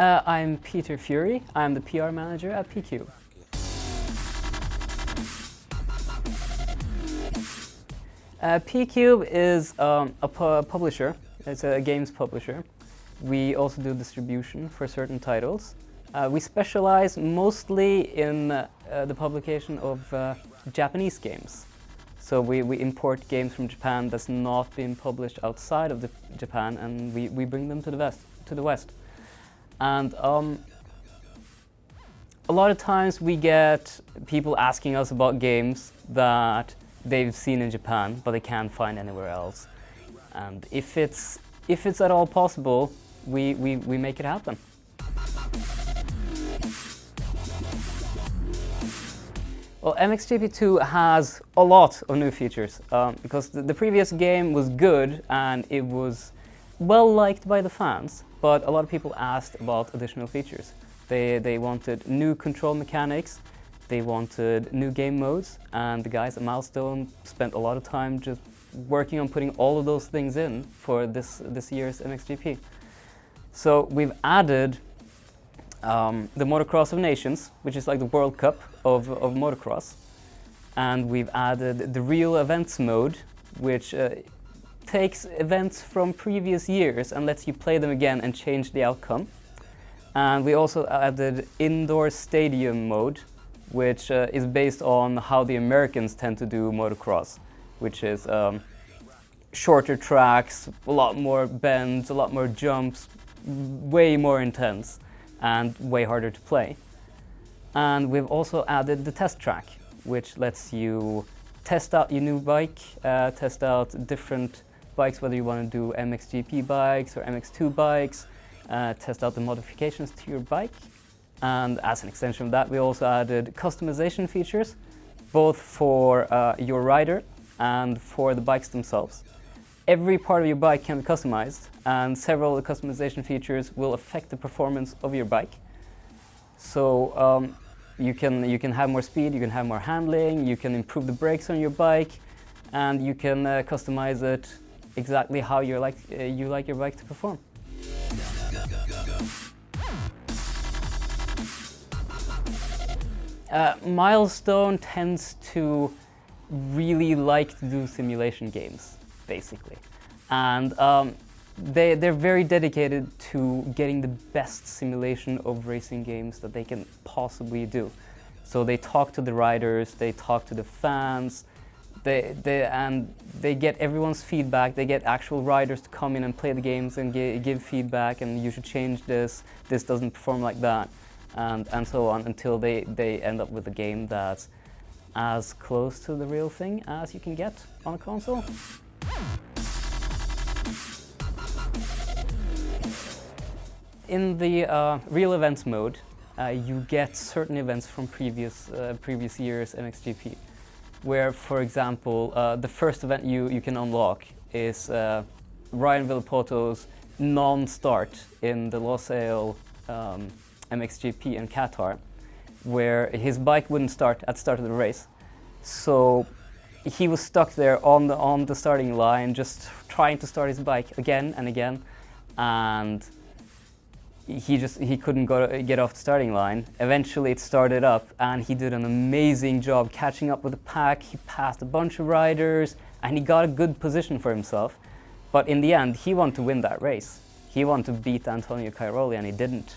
I'm Peter Fury. I'm the PR manager at PQUBE. PQUBE is a publisher. It's a games publisher. We also do distribution for certain titles. We specialize mostly in the publication of Japanese games. So we import games from Japan that's not been published outside of Japan, and we bring them to the West. And a lot of times we get people asking us about games that they've seen in Japan, but they can't find anywhere else. And if it's at all possible, we make it happen. Well, MXGP2 has a lot of new features because the previous game was good and it was well liked by the fans, but a lot of people asked about additional features. They wanted new control mechanics, they wanted new game modes, and the guys at Milestone spent a lot of time just working on putting all of those things in for this year's MXGP. So we've added the Motocross of Nations, which is like the World Cup of motocross, and we've added the Real Events mode, which takes events from previous years and lets you play them again and change the outcome. And we also added Indoor Stadium mode, which is based on how the Americans tend to do motocross, which is shorter tracks, a lot more bends, a lot more jumps, way more intense and way harder to play. And we've also added the test track, which lets you test out your new bike, test out different bikes, whether you want to do MXGP bikes or MX2 bikes, test out the modifications to your bike. And as an extension of that, we also added customization features, both for your rider and for the bikes themselves. Every part of your bike can be customized, and several of the customization features will affect the performance of your bike. So you can have more speed, you can have more handling, you can improve the brakes on your bike, and you can customize it exactly how you like your bike to perform. Milestone tends to really like to do simulation games, basically. And they're very dedicated to getting the best simulation of racing games that they can possibly do. So they talk to the riders, they talk to the fans, and they get everyone's feedback. They get actual riders to come in and play the games and give feedback, and you should change this doesn't perform like that, and so on, until they end up with a game that's as close to the real thing as you can get on a console. In the Real Events mode, you get certain events from previous year's MXGP, where, for example, the first event you can unlock is Ryan Villopoto's non-start in the Losail MXGP in Qatar, where his bike wouldn't start at the start of the race. So he was stuck there on the starting line, just trying to start his bike again and again, and he couldn't get off the starting line. Eventually it started up, and he did an amazing job catching up with the pack. He passed a bunch of riders, and he got a good position for himself. But in the end, he wanted to win that race. He wanted to beat Antonio Cairoli, and he didn't.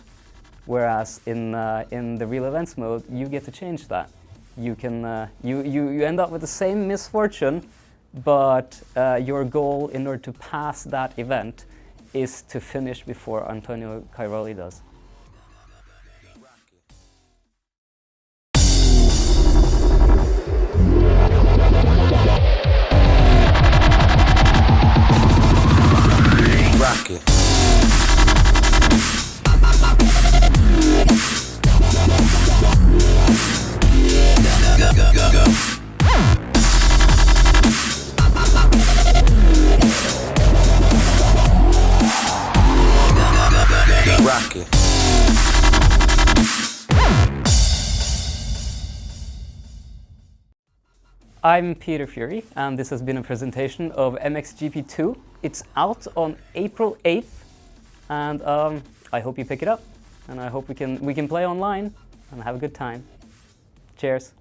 Whereas in the Real Events mode, you get to change that. You can you end up with the same misfortune, but your goal in order to pass that event is to finish before Antonio Cairoli does. Rocket. Rocket. I'm Peter Fury, and this has been a presentation of MXGP2. It's out on April 8th, and I hope you pick it up. and I hope we can play online and have a good time. Cheers.